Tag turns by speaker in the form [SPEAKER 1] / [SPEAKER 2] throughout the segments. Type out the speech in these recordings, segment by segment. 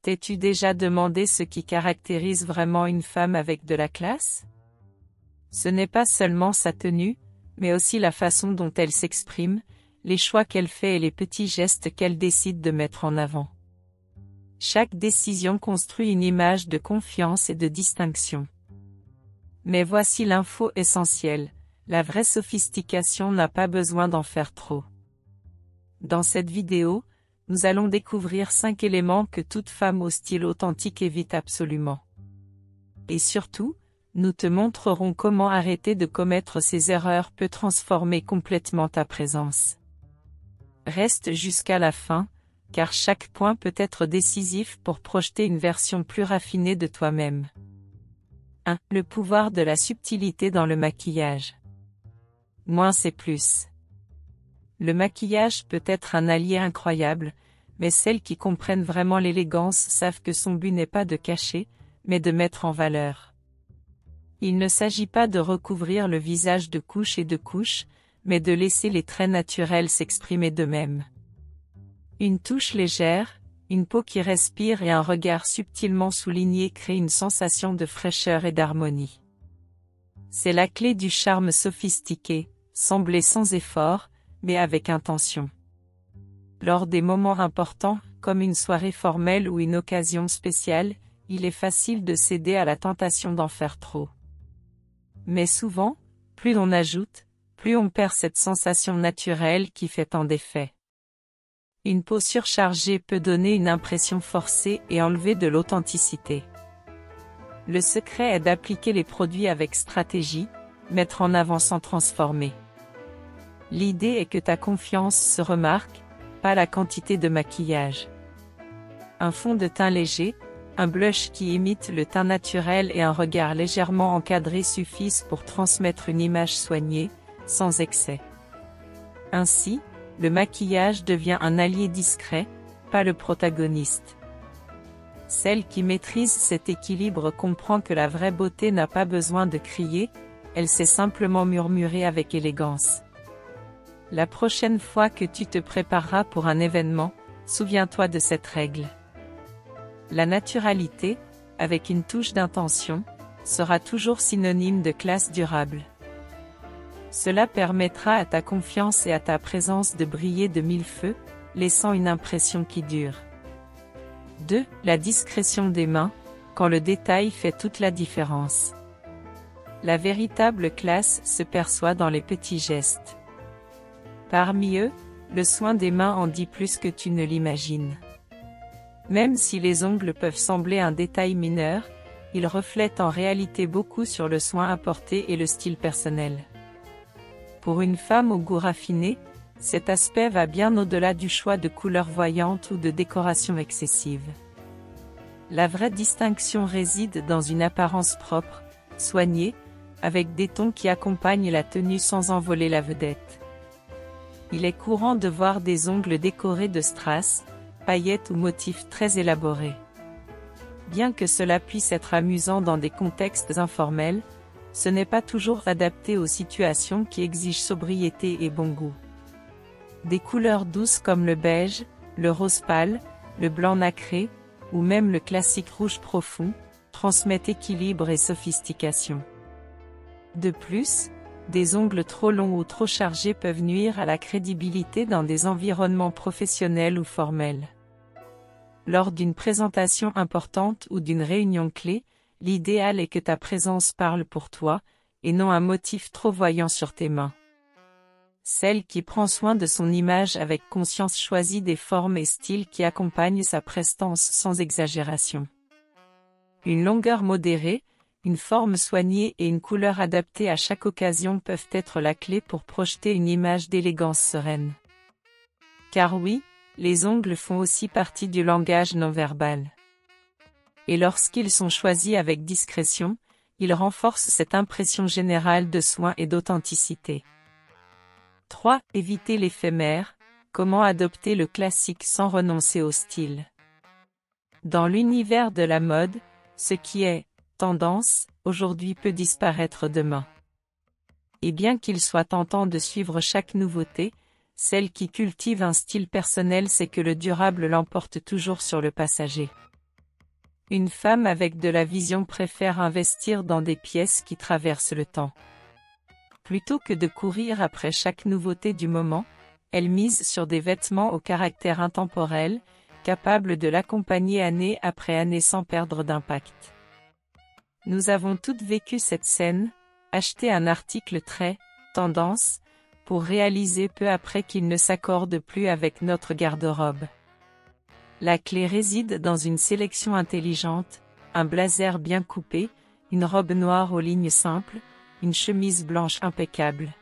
[SPEAKER 1] T'es-tu déjà demandé ce qui caractérise vraiment une femme avec de la classe? Ce n'est pas seulement sa tenue, mais aussi la façon dont elle s'exprime, les choix qu'elle fait et les petits gestes qu'elle décide de mettre en avant. Chaque décision construit une image de confiance et de distinction. Mais voici l'info essentielle, la vraie sophistication n'a pas besoin d'en faire trop. Dans cette vidéo, nous allons découvrir 5 éléments que toute femme au style authentique évite absolument. Et surtout, nous te montrerons comment arrêter de commettre ces erreurs peut transformer complètement ta présence. Reste jusqu'à la fin, car chaque point peut être décisif pour projeter une version plus raffinée de toi-même. 1. Le pouvoir de la subtilité dans le maquillage. Moins c'est plus. Le maquillage peut être un allié incroyable, mais celles qui comprennent vraiment l'élégance savent que son but n'est pas de cacher, mais de mettre en valeur. Il ne s'agit pas de recouvrir le visage de couches et de couches, mais de laisser les traits naturels s'exprimer d'eux-mêmes. Une touche légère, une peau qui respire et un regard subtilement souligné créent une sensation de fraîcheur et d'harmonie. C'est la clé du charme sophistiqué, semblé sans effort, mais avec intention. Lors des moments importants, comme une soirée formelle ou une occasion spéciale, il est facile de céder à la tentation d'en faire trop. Mais souvent, plus on ajoute, plus on perd cette sensation naturelle qui fait tant d'effet. Une peau surchargée peut donner une impression forcée et enlever de l'authenticité. Le secret est d'appliquer les produits avec stratégie, mettre en avant sans transformer. L'idée est que ta confiance se remarque, pas la quantité de maquillage. Un fond de teint léger, un blush qui imite le teint naturel et un regard légèrement encadré suffisent pour transmettre une image soignée, sans excès. Ainsi, le maquillage devient un allié discret, pas le protagoniste. Celle qui maîtrise cet équilibre comprend que la vraie beauté n'a pas besoin de crier, elle sait simplement murmurer avec élégance. La prochaine fois que tu te prépareras pour un événement, souviens-toi de cette règle. La naturalité, avec une touche d'intention, sera toujours synonyme de classe durable. Cela permettra à ta confiance et à ta présence de briller de mille feux, laissant une impression qui dure. 2. La discrétion des mains, quand le détail fait toute la différence. La véritable classe se perçoit dans les petits gestes. Parmi eux, le soin des mains en dit plus que tu ne l'imagines. Même si les ongles peuvent sembler un détail mineur, ils reflètent en réalité beaucoup sur le soin apporté et le style personnel. Pour une femme au goût raffiné, cet aspect va bien au-delà du choix de couleurs voyantes ou de décoration excessive. La vraie distinction réside dans une apparence propre, soignée, avec des tons qui accompagnent la tenue sans envoler la vedette. Il est courant de voir des ongles décorés de strass, paillettes ou motifs très élaborés. Bien que cela puisse être amusant dans des contextes informels, ce n'est pas toujours adapté aux situations qui exigent sobriété et bon goût. Des couleurs douces comme le beige, le rose pâle, le blanc nacré, ou même le classique rouge profond, transmettent équilibre et sophistication. De plus, des ongles trop longs ou trop chargés peuvent nuire à la crédibilité dans des environnements professionnels ou formels. Lors d'une présentation importante ou d'une réunion clé, l'idéal est que ta présence parle pour toi, et non un motif trop voyant sur tes mains. Celle qui prend soin de son image avec conscience choisit des formes et styles qui accompagnent sa prestance sans exagération. Une longueur modérée, une forme soignée et une couleur adaptée à chaque occasion peuvent être la clé pour projeter une image d'élégance sereine. Car oui, les ongles font aussi partie du langage non verbal. Et lorsqu'ils sont choisis avec discrétion, ils renforcent cette impression générale de soin et d'authenticité. 3. Éviter l'éphémère, comment adopter le classique sans renoncer au style. Dans l'univers de la mode, ce qui est tendance, aujourd'hui peut disparaître demain. Et bien qu'il soit tentant de suivre chaque nouveauté, celle qui cultive un style personnel sait que le durable l'emporte toujours sur le passager. Une femme avec de la vision préfère investir dans des pièces qui traversent le temps. Plutôt que de courir après chaque nouveauté du moment, elle mise sur des vêtements au caractère intemporel, capables de l'accompagner année après année sans perdre d'impact. Nous avons toutes vécu cette scène, acheter un article très « tendance » pour réaliser peu après qu'il ne s'accorde plus avec notre garde-robe. La clé réside dans une sélection intelligente, un blazer bien coupé, une robe noire aux lignes simples, une chemise blanche impeccable.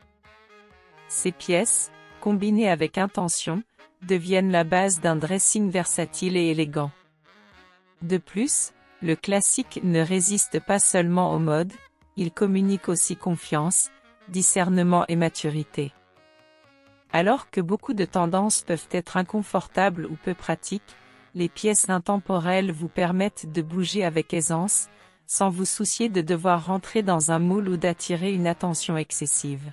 [SPEAKER 1] Ces pièces, combinées avec intention, deviennent la base d'un dressing versatile et élégant. De plus, le classique ne résiste pas seulement aux modes, il communique aussi confiance, discernement et maturité. Alors que beaucoup de tendances peuvent être inconfortables ou peu pratiques, les pièces intemporelles vous permettent de bouger avec aisance, sans vous soucier de devoir rentrer dans un moule ou d'attirer une attention excessive.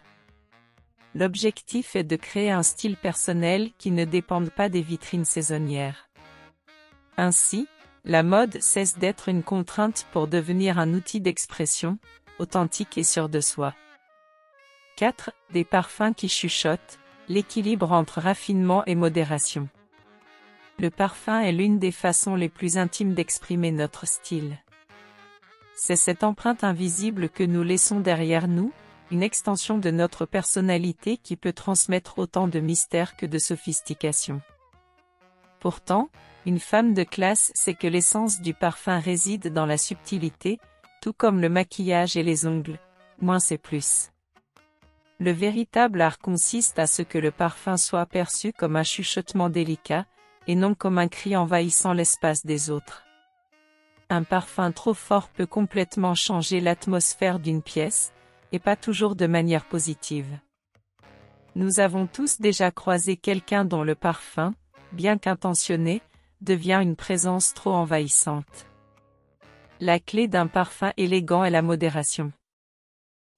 [SPEAKER 1] L'objectif est de créer un style personnel qui ne dépende pas des vitrines saisonnières. Ainsi, la mode cesse d'être une contrainte pour devenir un outil d'expression, authentique et sûr de soi. 4. Des parfums qui chuchotent, l'équilibre entre raffinement et modération. Le parfum est l'une des façons les plus intimes d'exprimer notre style. C'est cette empreinte invisible que nous laissons derrière nous, une extension de notre personnalité qui peut transmettre autant de mystère que de sophistication. Pourtant, une femme de classe sait que l'essence du parfum réside dans la subtilité, tout comme le maquillage et les ongles, moins c'est plus. Le véritable art consiste à ce que le parfum soit perçu comme un chuchotement délicat, et non comme un cri envahissant l'espace des autres. Un parfum trop fort peut complètement changer l'atmosphère d'une pièce, et pas toujours de manière positive. Nous avons tous déjà croisé quelqu'un dont le parfum, bien qu'intentionné, devient une présence trop envahissante. La clé d'un parfum élégant est la modération.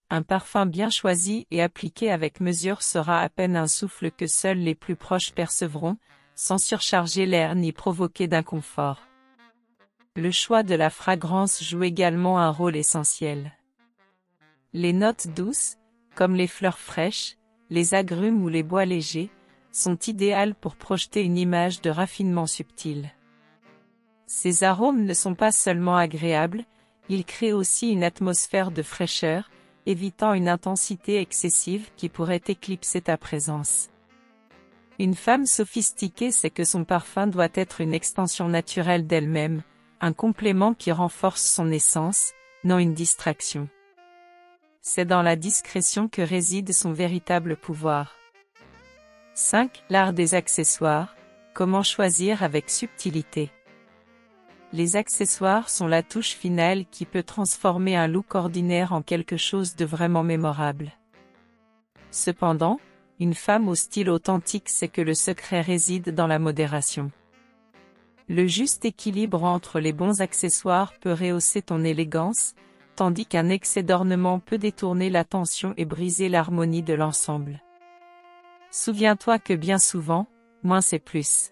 [SPEAKER 1] Un parfum bien choisi et appliqué avec mesure sera à peine un souffle que seuls les plus proches percevront, sans surcharger l'air ni provoquer d'inconfort. Le choix de la fragrance joue également un rôle essentiel. Les notes douces, comme les fleurs fraîches, les agrumes ou les bois légers, sont idéales pour projeter une image de raffinement subtil. Ces arômes ne sont pas seulement agréables, ils créent aussi une atmosphère de fraîcheur, évitant une intensité excessive qui pourrait éclipser ta présence. Une femme sophistiquée sait que son parfum doit être une extension naturelle d'elle-même, un complément qui renforce son essence, non une distraction. C'est dans la discrétion que réside son véritable pouvoir. 5. L'art des accessoires, comment choisir avec subtilité. Les accessoires sont la touche finale qui peut transformer un look ordinaire en quelque chose de vraiment mémorable. Cependant, une femme au style authentique sait que le secret réside dans la modération. Le juste équilibre entre les bons accessoires peut rehausser ton élégance, tandis qu'un excès d'ornement peut détourner l'attention et briser l'harmonie de l'ensemble. Souviens-toi que bien souvent, moins c'est plus.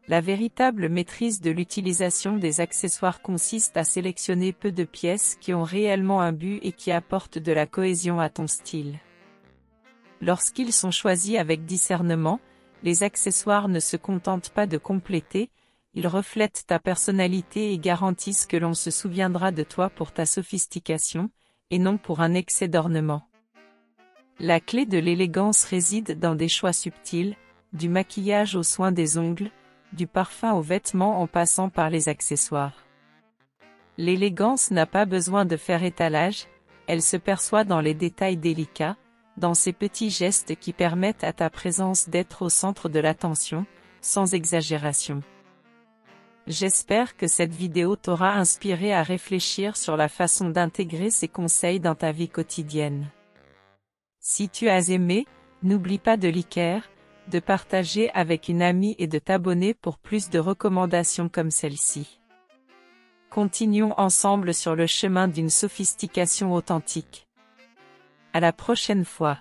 [SPEAKER 1] La véritable maîtrise de l'utilisation des accessoires consiste à sélectionner peu de pièces qui ont réellement un but et qui apportent de la cohésion à ton style. Lorsqu'ils sont choisis avec discernement, les accessoires ne se contentent pas de compléter, ils reflètent ta personnalité et garantissent que l'on se souviendra de toi pour ta sophistication, et non pour un excès d'ornement. La clé de l'élégance réside dans des choix subtils, du maquillage aux soins des ongles, du parfum aux vêtements en passant par les accessoires. L'élégance n'a pas besoin de faire étalage, elle se perçoit dans les détails délicats, dans ces petits gestes qui permettent à ta présence d'être au centre de l'attention, sans exagération. J'espère que cette vidéo t'aura inspiré à réfléchir sur la façon d'intégrer ces conseils dans ta vie quotidienne. Si tu as aimé, n'oublie pas de liker, de partager avec une amie et de t'abonner pour plus de recommandations comme celle-ci. Continuons ensemble sur le chemin d'une sophistication authentique. À la prochaine fois.